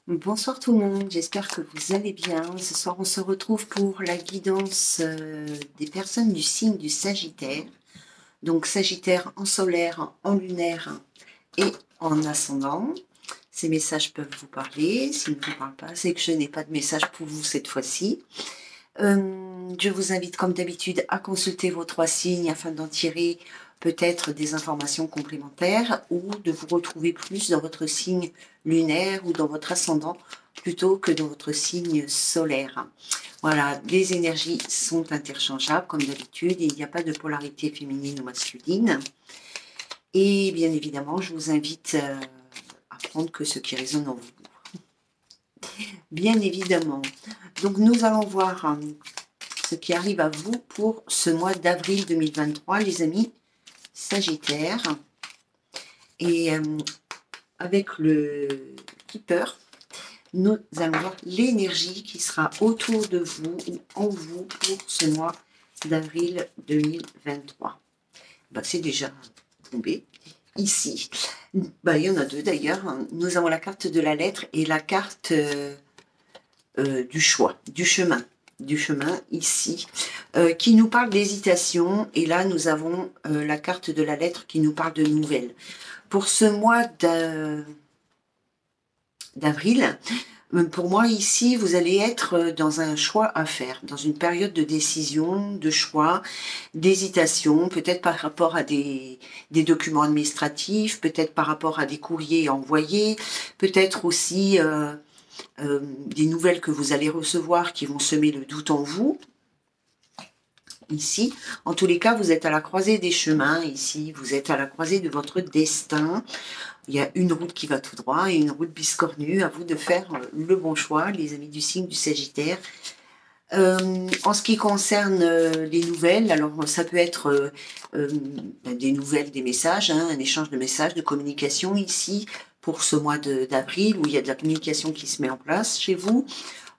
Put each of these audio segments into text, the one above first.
Bonsoir tout le monde, j'espère que vous allez bien. Ce soir, on se retrouve pour la guidance des personnes du signe du Sagittaire. Donc Sagittaire en solaire, en lunaire et en ascendant. Ces messages peuvent vous parler. S'ils ne vous parlent pas, c'est que je n'ai pas de message pour vous cette fois-ci. Je vous invite comme d'habitude à consulter vos 3 signes afin d'en tirer peut-être des informations complémentaires ou de vous retrouver plus dans votre signe lunaire ou dans votre ascendant plutôt que dans votre signe solaire. Voilà, les énergies sont interchangeables comme d'habitude, il n'y a pas de polarité féminine ou masculine. Et bien évidemment, je vous invite à prendre que ce qui résonne en vous. Bien évidemment. Donc nous allons voir ce qui arrive à vous pour ce mois d'avril 2023, les amis Sagittaire. Et avec le Keeper, nous allons voir l'énergie qui sera autour de vous ou en vous pour ce mois d'avril 2023. C'est déjà tombé ici. Il y en a 2 d'ailleurs. Nous avons la carte de la lettre et la carte du choix, du chemin ici, qui nous parle d'hésitation. Et là, nous avons la carte de la lettre qui nous parle de nouvelles. Pour ce mois d'avril, pour moi ici, vous allez être dans un choix à faire, dans une période de décision, de choix, d'hésitation, peut-être par rapport à des documents administratifs, peut-être par rapport à des courriers envoyés, peut-être aussi des nouvelles que vous allez recevoir qui vont semer le doute en vous. Ici, en tous les cas, vous êtes à la croisée des chemins. Ici, vous êtes à la croisée de votre destin. Il y a une route qui va tout droit et une route biscornue. À vous de faire le bon choix, les amis du signe du Sagittaire. En ce qui concerne les nouvelles, alors ça peut être des nouvelles, des messages, un échange de messages, de communication ici pour ce mois d'avril où il y a de la communication qui se met en place chez vous,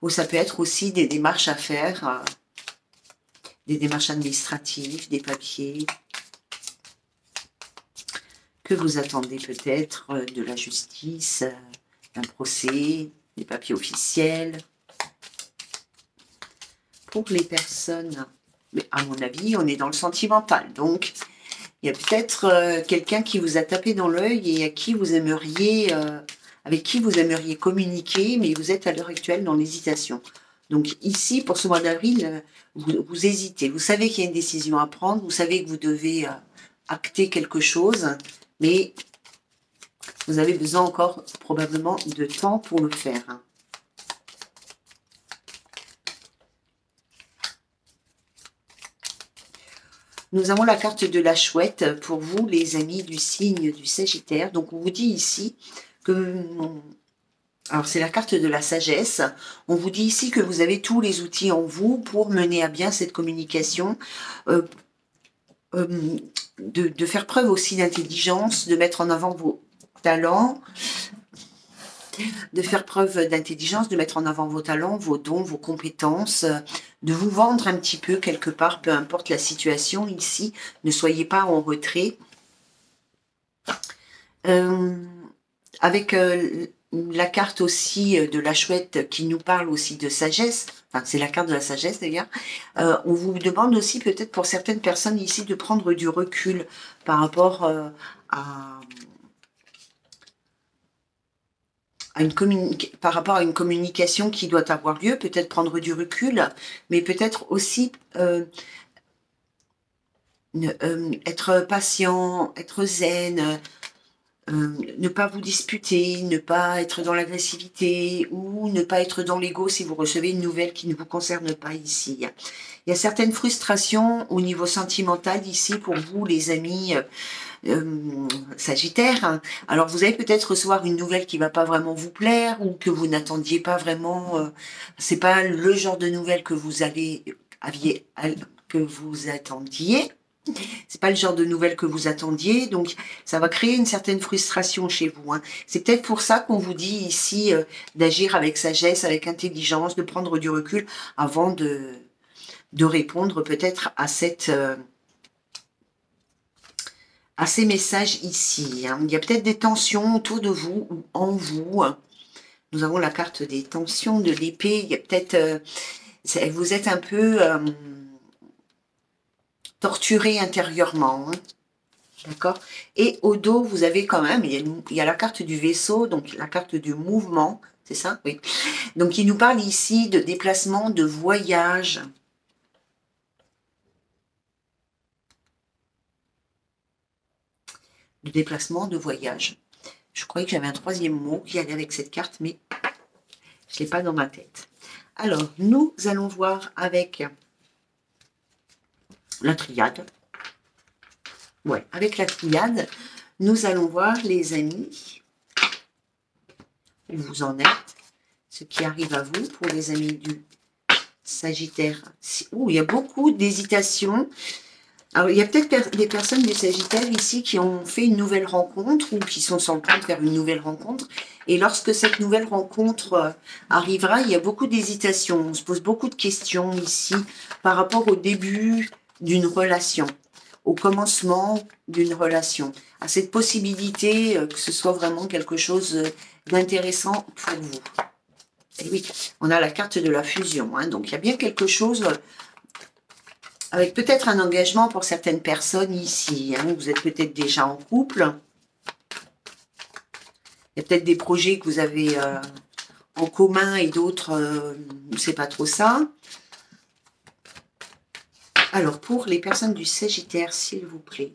ou ça peut être aussi des démarches à faire, des démarches administratives, des papiers que vous attendez peut-être de la justice, d'un procès, des papiers officiels. Pour les personnes, mais à mon avis, on est dans le sentimental, donc il y a peut-être quelqu'un qui vous a tapé dans l'œil et à qui vous aimeriez, avec qui vous aimeriez communiquer, mais vous êtes à l'heure actuelle dans l'hésitation. Donc ici, pour ce mois d'avril, vous hésitez. Vous savez qu'il y a une décision à prendre, vous savez que vous devez acter quelque chose, mais vous avez besoin encore probablement de temps pour le faire. Nous avons la carte de la chouette pour vous, les amis du signe du Sagittaire. Donc, on vous dit ici que... Alors, c'est la carte de la sagesse. On vous dit ici que vous avez tous les outils en vous pour mener à bien cette communication, de faire preuve aussi d'intelligence, de mettre en avant vos talents, de faire preuve d'intelligence, de mettre en avant vos talents, vos dons, vos compétences, de vous vendre un petit peu quelque part, peu importe la situation ici, ne soyez pas en retrait. Avec la carte aussi de la chouette qui nous parle aussi de sagesse, enfin c'est la carte de la sagesse d'ailleurs, on vous demande aussi peut-être pour certaines personnes ici de prendre du recul par rapport par rapport à une communication qui doit avoir lieu, peut-être prendre du recul, mais peut-être aussi être patient, être zen, ne pas vous disputer, ne pas être dans l'agressivité ou ne pas être dans l'ego si vous recevez une nouvelle qui ne vous concerne pas ici. Il y a certaines frustrations au niveau sentimental ici pour vous, les amis Sagittaire. Alors vous allez peut-être recevoir une nouvelle qui va pas vraiment vous plaire ou que vous n'attendiez pas vraiment. C'est pas le genre de nouvelle que vous que vous attendiez. C'est pas le genre de nouvelles que vous attendiez, donc ça va créer une certaine frustration chez vous. C'est peut-être pour ça qu'on vous dit ici d'agir avec sagesse, avec intelligence, de prendre du recul avant de répondre peut-être à ces messages ici. Il y a peut-être des tensions autour de vous ou en vous. Nous avons la carte des tensions, de l'épée. Il y a peut-être... vous êtes un peu torturé intérieurement. Hein. D'accord. Et au dos, vous avez quand même, il y a la carte du vaisseau, donc la carte du mouvement. C'est ça? Oui. Donc, il nous parle ici de déplacement, de voyage. De déplacement, de voyage. Je croyais que j'avais un troisième mot qui allait avec cette carte, mais je ne l'ai pas dans ma tête. Alors, nous allons voir avec la triade. Ouais, avec la triade, nous allons voir, les amis, où vous en êtes, ce qui arrive à vous pour les amis du Sagittaire. Oh, il y a beaucoup d'hésitation. Alors, il y a peut-être des personnes du Sagittaire ici qui ont fait une nouvelle rencontre ou qui sont sur le point de faire une nouvelle rencontre. Et lorsque cette nouvelle rencontre arrivera, il y a beaucoup d'hésitation. On se pose beaucoup de questions ici par rapport au début d'une relation, au commencement d'une relation, à cette possibilité que ce soit vraiment quelque chose d'intéressant pour vous. Et oui, on a la carte de la fusion, hein, donc il y a bien quelque chose avec peut-être un engagement pour certaines personnes ici. Hein, vous êtes peut-être déjà en couple. Il y a peut-être des projets que vous avez en commun et d'autres, c'est pas trop ça. Alors, pour les personnes du Sagittaire, s'il vous plaît.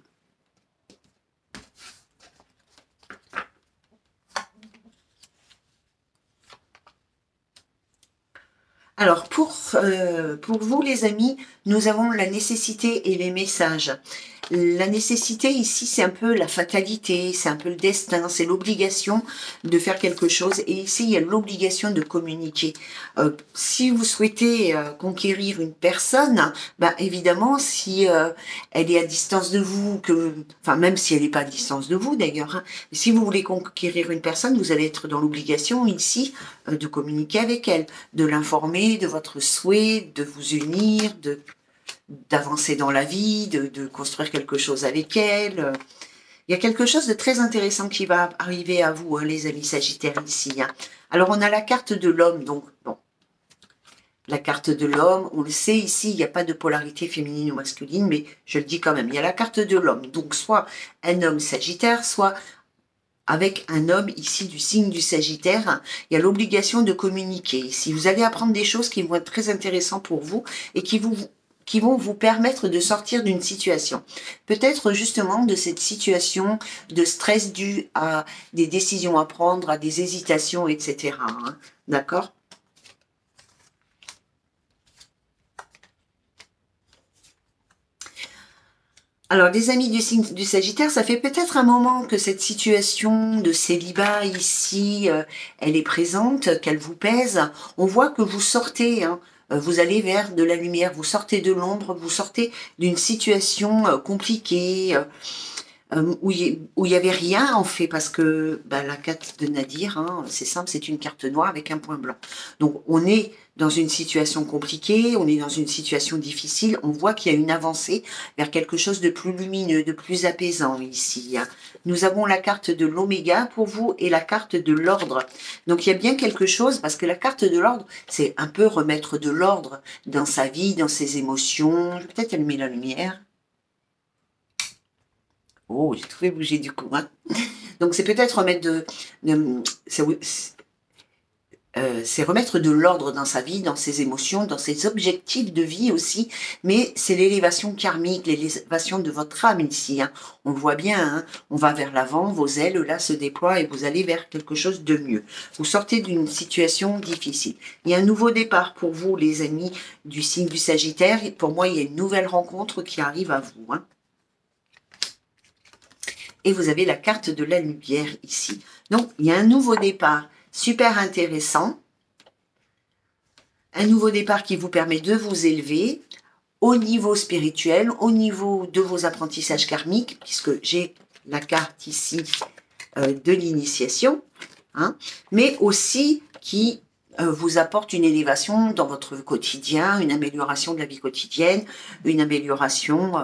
Alors, pour vous, les amis, nous avons la nécessité et les messages. La nécessité, ici, c'est un peu la fatalité, c'est un peu le destin, c'est l'obligation de faire quelque chose. Et ici, il y a l'obligation de communiquer. Si vous souhaitez conquérir une personne, bah, évidemment, si elle est à distance de vous, enfin, même si elle n'est pas à distance de vous, d'ailleurs, hein, si vous voulez conquérir une personne, vous allez être dans l'obligation, ici, de communiquer avec elle, de l'informer de votre souhait, de vous unir, d'avancer dans la vie, de construire quelque chose avec elle. Il y a quelque chose de très intéressant qui va arriver à vous, hein, les amis Sagittaires, ici. Hein. Alors, on a la carte de l'homme, donc, bon, la carte de l'homme, on le sait ici, il n'y a pas de polarité féminine ou masculine, mais je le dis quand même, il y a la carte de l'homme, donc soit un homme Sagittaire, soit avec un homme ici du signe du Sagittaire, il y a l'obligation de communiquer. Ici, vous allez apprendre des choses qui vont être très intéressantes pour vous et qui vont vous permettre de sortir d'une situation. Peut-être justement de cette situation de stress dû à des décisions à prendre, à des hésitations, etc. Hein. D'accord ? Alors, les amis du signe du Sagittaire, ça fait peut-être un moment que cette situation de célibat ici, elle est présente, qu'elle vous pèse. On voit que vous sortez, hein, vous allez vers de la lumière, vous sortez de l'ombre, vous sortez d'une situation compliquée, où il y avait rien en fait, parce que bah, la carte de Nadir, hein, c'est simple, c'est une carte noire avec un point blanc. Donc on est dans une situation compliquée, on est dans une situation difficile, on voit qu'il y a une avancée vers quelque chose de plus lumineux, de plus apaisant ici. Hein. Nous avons la carte de l'oméga pour vous et la carte de l'ordre. Donc il y a bien quelque chose, parce que la carte de l'ordre, c'est un peu remettre de l'ordre dans sa vie, dans ses émotions. Je vais peut-être allumer la lumière. Oh, j'ai tout fait bouger du coup. Hein. Donc c'est peut-être remettre c'est remettre de l'ordre dans sa vie, dans ses émotions, dans ses objectifs de vie aussi, mais c'est l'élévation karmique, l'élévation de votre âme ici. Hein. On le voit bien, hein. On va vers l'avant, vos ailes là se déploient et vous allez vers quelque chose de mieux. Vous sortez d'une situation difficile. Il y a un nouveau départ pour vous, les amis du signe du Sagittaire. Pour moi, il y a une nouvelle rencontre qui arrive à vous. Hein. Et vous avez la carte de la lumière ici. Donc, il y a un nouveau départ super intéressant. Un nouveau départ qui vous permet de vous élever au niveau spirituel, au niveau de vos apprentissages karmiques, puisque j'ai la carte ici de l'initiation, hein, mais aussi qui vous apporte une élévation dans votre quotidien, une amélioration de la vie quotidienne, une amélioration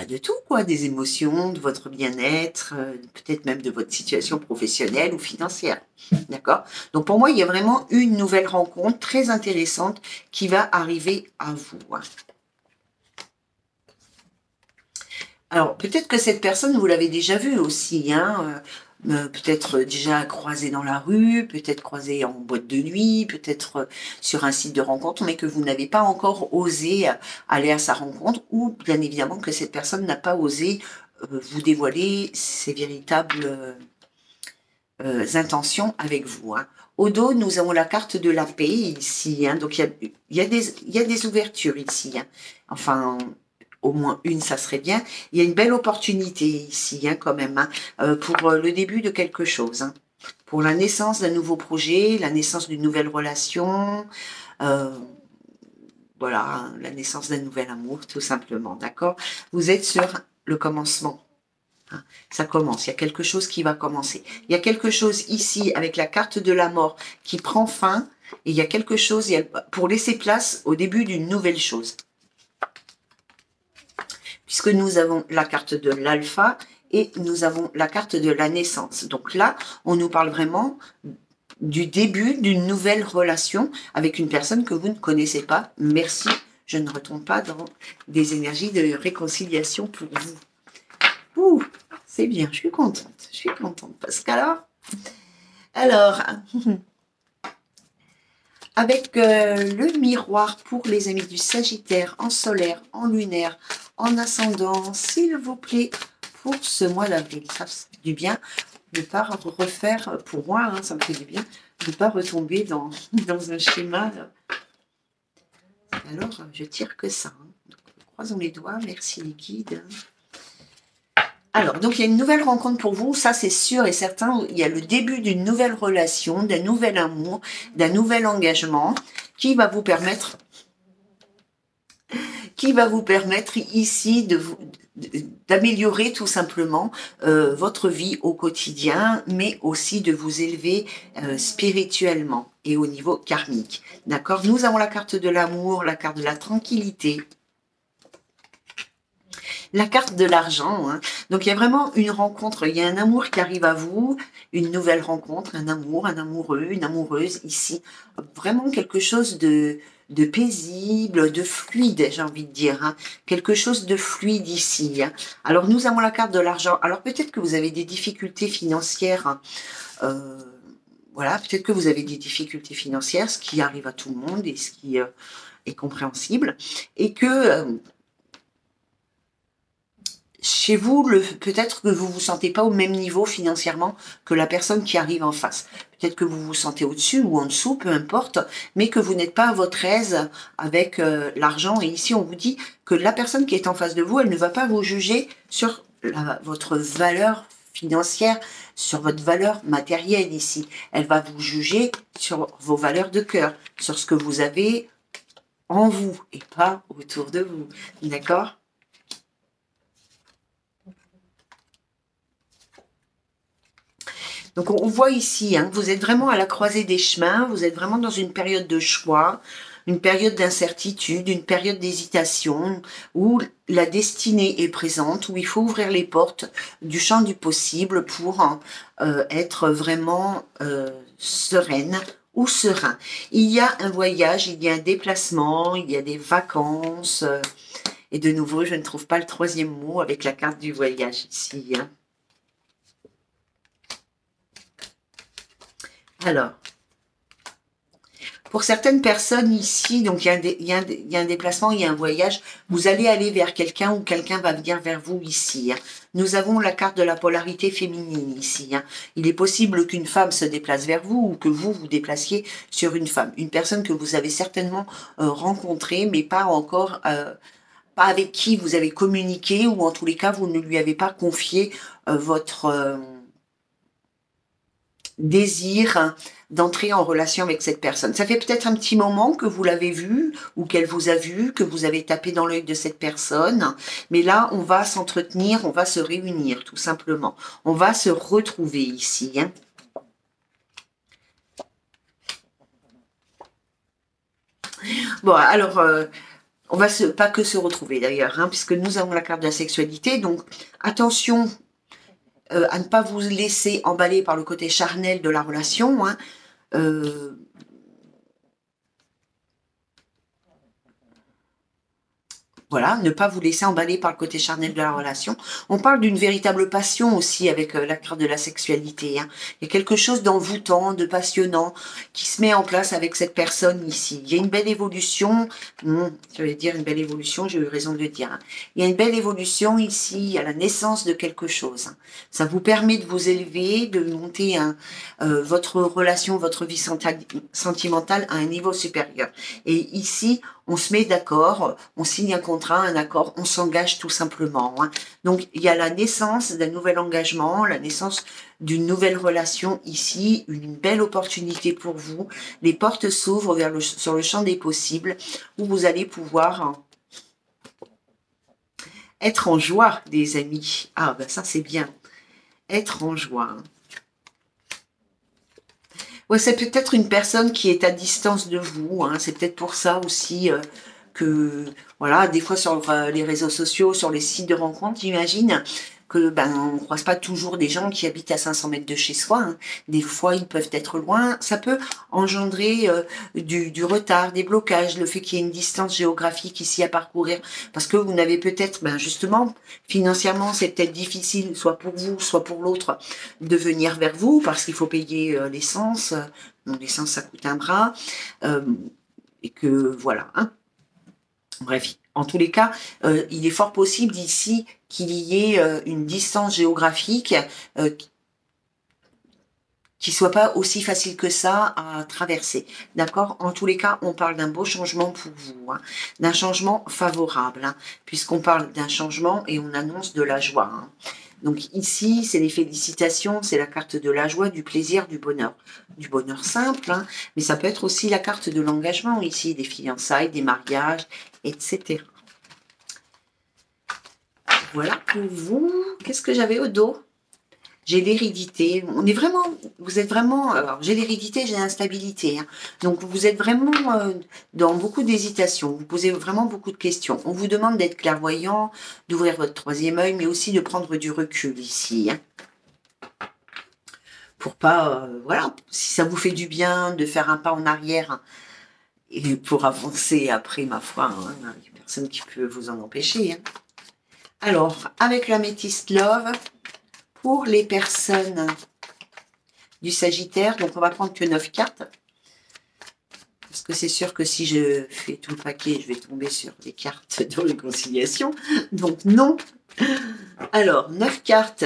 de tout, quoi, des émotions, de votre bien-être, peut-être même de votre situation professionnelle ou financière. D'accord? Donc pour moi, il y a vraiment une nouvelle rencontre très intéressante qui va arriver à vous. Alors, peut-être que cette personne, vous l'avez déjà vue aussi, hein, peut-être déjà croisée dans la rue, peut-être croisée en boîte de nuit, peut-être sur un site de rencontre, mais que vous n'avez pas encore osé aller à sa rencontre, ou bien évidemment que cette personne n'a pas osé vous dévoiler ses véritables intentions avec vous. Hein. Au dos, nous avons la carte de la paix ici, hein, donc il y a des ouvertures ici. Hein. Enfin, au moins une, ça serait bien. Il y a une belle opportunité ici, hein, quand même, hein, pour le début de quelque chose. Hein. Pour la naissance d'un nouveau projet, la naissance d'une nouvelle relation, euh, voilà, hein, la naissance d'un nouvel amour, tout simplement, d'accord? Vous êtes sur le commencement. Hein, ça commence, il y a quelque chose qui va commencer. Il y a quelque chose ici avec la carte de la mort qui prend fin, et il y a quelque chose pour laisser place au début d'une nouvelle chose. Puisque nous avons la carte de l'alpha et nous avons la carte de la naissance. Donc là, on nous parle vraiment du début d'une nouvelle relation avec une personne que vous ne connaissez pas. Merci, je ne retombe pas dans des énergies de réconciliation pour vous. Ouh, c'est bien, je suis contente, parce qu'alors, avec le miroir pour les amis du Sagittaire, en solaire, en lunaire, en ascendant, s'il vous plaît, pour ce mois d'avril, ça fait du bien de ne pas refaire, pour moi, hein, ça me fait du bien, de ne pas retomber dans un schéma. Alors, je tire que ça. Hein. Donc, croisons les doigts, merci les guides. Alors, donc il y a une nouvelle rencontre pour vous, ça c'est sûr et certain, il y a le début d'une nouvelle relation, d'un nouvel amour, d'un nouvel engagement qui va vous permettre ici d'améliorer tout simplement votre vie au quotidien, mais aussi de vous élever spirituellement et au niveau karmique. D'accord? Nous avons la carte de l'amour, la carte de la tranquillité, la carte de l'argent. Hein. Donc, il y a vraiment une rencontre. Il y a un amour qui arrive à vous, une nouvelle rencontre, un amour, un amoureux, une amoureuse ici. Vraiment quelque chose de paisible, de fluide, j'ai envie de dire. Hein. Quelque chose de fluide ici. Hein. Alors, nous avons la carte de l'argent. Alors, peut-être que vous avez des difficultés financières. Hein. Voilà, peut-être que vous avez des difficultés financières, ce qui arrive à tout le monde et ce qui est compréhensible. Et que chez vous, peut-être que vous vous sentez pas au même niveau financièrement que la personne qui arrive en face. Peut-être que vous vous sentez au-dessus ou en dessous, peu importe, mais que vous n'êtes pas à votre aise avec l'argent. Et ici, on vous dit que la personne qui est en face de vous, elle ne va pas vous juger sur votre valeur financière, sur votre valeur matérielle ici. Elle va vous juger sur vos valeurs de cœur, sur ce que vous avez en vous et pas autour de vous. D'accord ? Donc on voit ici, hein, vous êtes vraiment à la croisée des chemins, vous êtes vraiment dans une période de choix, une période d'incertitude, une période d'hésitation, où la destinée est présente, où il faut ouvrir les portes du champ du possible pour être vraiment sereine ou serein. Il y a un voyage, il y a un déplacement, il y a des vacances, et de nouveau, je ne trouve pas le troisième mot avec la carte du voyage ici. Hein. Alors, pour certaines personnes ici, donc il y a un déplacement, il y a un voyage, vous allez aller vers quelqu'un ou quelqu'un va venir vers vous ici. Hein. Nous avons la carte de la polarité féminine ici. Hein. Il est possible qu'une femme se déplace vers vous ou que vous vous déplaciez sur une femme. Une personne que vous avez certainement rencontrée, mais pas encore, pas avec qui vous avez communiqué ou en tous les cas, vous ne lui avez pas confié votre désir d'entrer en relation avec cette personne. Ça fait peut-être un petit moment que vous l'avez vue ou qu'elle vous a vu, que vous avez tapé dans l'œil de cette personne. Mais là, on va s'entretenir, on va se réunir tout simplement. On va se retrouver ici. Hein. Bon, alors, On va pas que se retrouver d'ailleurs, hein, puisque nous avons la carte de la sexualité. Donc attention à ne pas vous laisser emballer par le côté charnel de la relation. Hein. Voilà, ne pas vous laisser emballer par le côté charnel de la relation. On parle d'une véritable passion aussi avec la carte de la sexualité. Hein. Il y a quelque chose d'envoûtant, de passionnant qui se met en place avec cette personne ici. Il y a une belle évolution. Je vais dire une belle évolution, j'ai eu raison de le dire. Hein. Il y a une belle évolution ici, à la naissance de quelque chose. Hein. Ça vous permet de vous élever, de monter votre relation, votre vie sentimentale à un niveau supérieur. Et ici, on se met d'accord, on signe un contrat, un accord, on s'engage tout simplement. Hein. Donc, il y a la naissance d'un nouvel engagement, la naissance d'une nouvelle relation ici, une belle opportunité pour vous. Les portes s'ouvrent sur le champ des possibles où vous allez pouvoir être en joie, des amis. Ah, ben ça, c'est bien. Être en joie. Ouais, c'est peut-être une personne qui est à distance de vous. Hein. C'est peut-être pour ça aussi que, voilà, des fois sur les réseaux sociaux, sur les sites de rencontres, j'imagine que on ne croise pas toujours des gens qui habitent à 500 mètres de chez soi. Hein. Des fois, ils peuvent être loin. Ça peut engendrer du retard, des blocages, le fait qu'il y ait une distance géographique ici à parcourir, parce que vous n'avez peut-être, justement, financièrement, c'est peut-être difficile, soit pour vous, soit pour l'autre, de venir vers vous, parce qu'il faut payer l'essence. L'essence, ça coûte un bras. Et que, voilà. Hein. Bref, en tous les cas, il est fort possible d'ici qu'il y ait une distance géographique qui soit pas aussi facile que ça à traverser. D'accord? En tous les cas, on parle d'un beau changement pour vous, hein, d'un changement favorable, hein, puisqu'on parle d'un changement et on annonce de la joie. Hein. Donc ici, c'est les félicitations, c'est la carte de la joie, du plaisir, du bonheur simple, hein, mais ça peut être aussi la carte de l'engagement ici, des fiançailles, des mariages, etc. Voilà pour vous. Qu'est-ce que j'avais au dos? J'ai l'hérédité. Vous êtes vraiment. Alors, j'ai l'hérédité, j'ai l'instabilité. Hein. Donc, vous êtes vraiment dans beaucoup d'hésitation. Vous posez vraiment beaucoup de questions. On vous demande d'être clairvoyant, d'ouvrir votre troisième œil, mais aussi de prendre du recul ici. Hein. Pour pas. Voilà, si ça vous fait du bien de faire un pas en arrière hein, et pour avancer après, ma foi, hein, il n'y a personne qui peut vous en empêcher. Hein. Alors, avec l'améthyste Love, pour les personnes du Sagittaire, donc on va prendre que 9 cartes, parce que c'est sûr que si je fais tout le paquet, je vais tomber sur des cartes de réconciliation, donc non. Alors, 9 cartes.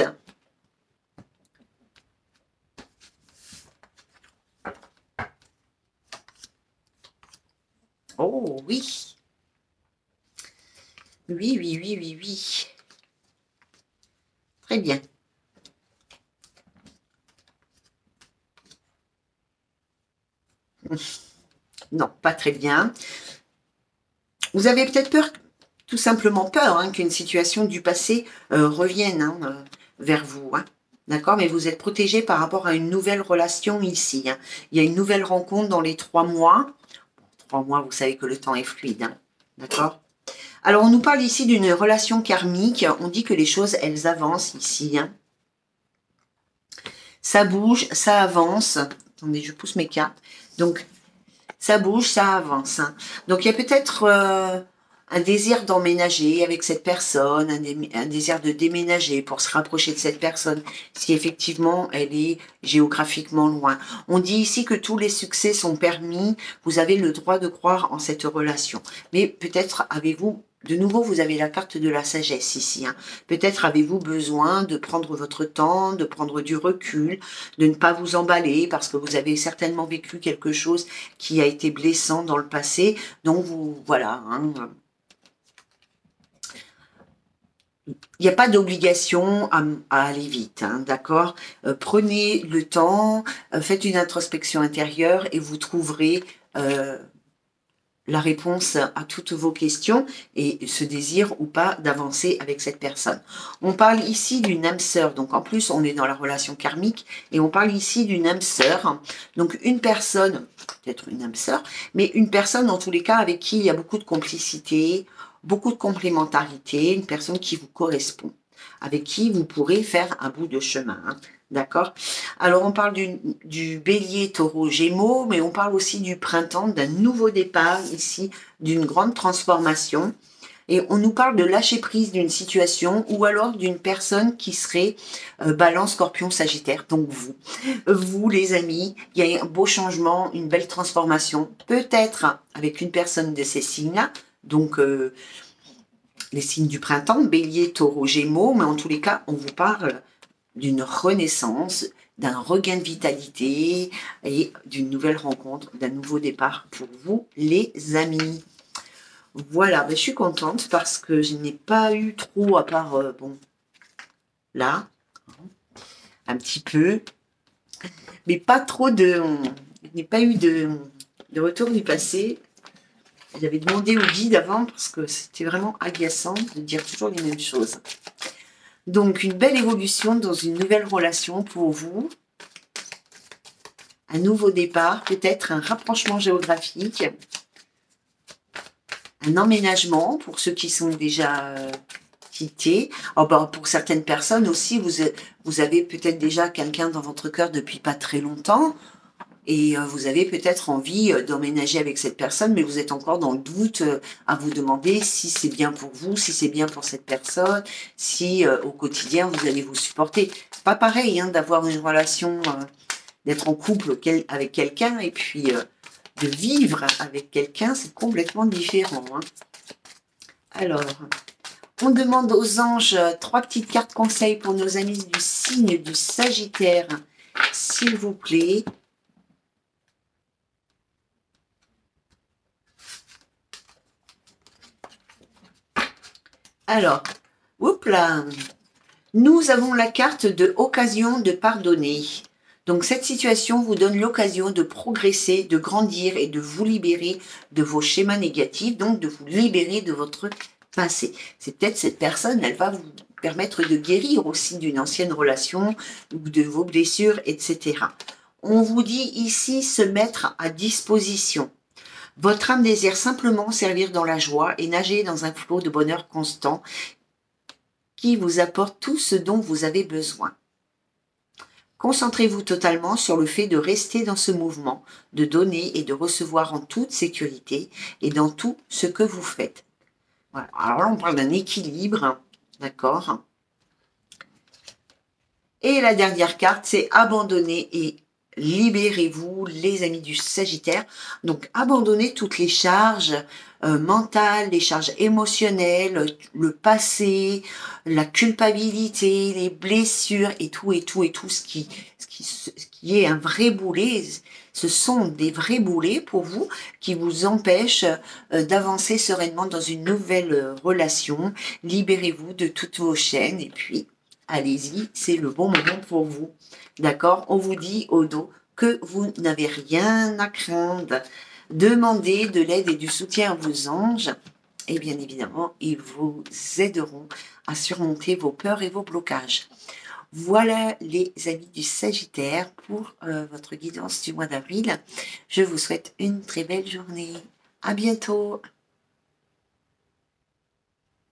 Oh oui. Oui, oui, oui, oui, oui. Très bien. Non, pas très bien. Vous avez peut-être peur, tout simplement peur, hein, qu'une situation du passé revienne hein, vers vous. Hein. D'accord? Mais vous êtes protégé par rapport à une nouvelle relation ici. Hein. Il y a une nouvelle rencontre dans les 3 mois. 3 mois, vous savez que le temps est fluide. Hein. D'accord? Alors, on nous parle ici d'une relation karmique. On dit que les choses, elles avancent ici. Hein. Ça bouge, ça avance. Attendez, je pousse mes cartes. Donc, ça bouge, ça avance. Hein. Donc, il y a peut-être un désir d'emménager avec cette personne, un désir de déménager pour se rapprocher de cette personne, si effectivement elle est géographiquement loin. On dit ici que tous les succès sont permis, vous avez le droit de croire en cette relation. Mais peut-être avez-vous de nouveau, vous avez la carte de la sagesse ici. Hein. Peut-être avez-vous besoin de prendre votre temps, de prendre du recul, de ne pas vous emballer parce que vous avez certainement vécu quelque chose qui a été blessant dans le passé. Donc, voilà. Hein. Il n'y a pas d'obligation à aller vite, hein, d'accord? Prenez le temps, faites une introspection intérieure et vous trouverez la réponse à toutes vos questions et ce désir ou pas d'avancer avec cette personne. On parle ici d'une âme sœur, donc en plus on est dans la relation karmique et on parle ici d'une âme sœur, donc une personne, peut-être une âme sœur, mais une personne en tous les cas avec qui il y a beaucoup de complicité, beaucoup de complémentarité, une personne qui vous correspond, avec qui vous pourrez faire un bout de chemin, hein. D'accord? Alors, on parle du bélier, taureau, gémeaux, mais on parle aussi du printemps, d'un nouveau départ ici, d'une grande transformation. Et on nous parle de lâcher prise d'une situation ou alors d'une personne qui serait balance, scorpion, sagittaire, donc vous. Vous, les amis, il y a un beau changement, une belle transformation, peut-être avec une personne de ces signes-là, donc les signes du printemps, bélier, taureau, gémeaux, mais en tous les cas, on vous parle d'une renaissance, d'un regain de vitalité et d'une nouvelle rencontre, d'un nouveau départ pour vous, les amis. Voilà, ben, je suis contente parce que je n'ai pas eu trop, à part, bon, là, un petit peu, mais pas trop de... Je n'ai pas eu de retour du passé. J'avais demandé au guide avant parce que c'était vraiment agaçant de dire toujours les mêmes choses. Donc, une belle évolution dans une nouvelle relation pour vous. Un nouveau départ, peut-être un rapprochement géographique. Un emménagement pour ceux qui sont déjà quittés. Oh ben, pour certaines personnes aussi, vous avez peut-être déjà quelqu'un dans votre cœur depuis pas très longtemps. Et vous avez peut-être envie d'emménager avec cette personne, mais vous êtes encore dans le doute à vous demander si c'est bien pour vous, si c'est bien pour cette personne, si au quotidien vous allez vous supporter. C'est pas pareil hein, d'avoir une relation, d'être en couple avec quelqu'un et puis de vivre avec quelqu'un, c'est complètement différent. Hein. Alors, on demande aux anges 3 petites cartes conseils pour nos amis du signe du Sagittaire, s'il vous plaît. Alors, oups là, nous avons la carte de occasion de pardonner. Donc cette situation vous donne l'occasion de progresser, de grandir et de vous libérer de vos schémas négatifs, donc de vous libérer de votre passé. C'est peut-être cette personne, elle va vous permettre de guérir aussi d'une ancienne relation ou de vos blessures, etc. On vous dit ici se mettre à disposition. Votre âme désire simplement servir dans la joie et nager dans un flot de bonheur constant qui vous apporte tout ce dont vous avez besoin. Concentrez-vous totalement sur le fait de rester dans ce mouvement, de donner et de recevoir en toute sécurité et dans tout ce que vous faites. Voilà. Alors là, on parle d'un équilibre, d'accord? Et la dernière carte, c'est abandonner et libérez-vous, les amis du Sagittaire. Donc, abandonnez toutes les charges mentales, les charges émotionnelles, le passé, la culpabilité, les blessures et tout, ce qui est un vrai boulet. Ce sont des vrais boulets pour vous qui vous empêchent d'avancer sereinement dans une nouvelle relation. Libérez-vous de toutes vos chaînes et puis allez-y, c'est le bon moment pour vous. D'accord? On vous dit au dos que vous n'avez rien à craindre. Demandez de l'aide et du soutien à vos anges. Et bien évidemment, ils vous aideront à surmonter vos peurs et vos blocages. Voilà les amis du Sagittaire pour votre guidance du mois d'avril. Je vous souhaite une très belle journée. À bientôt.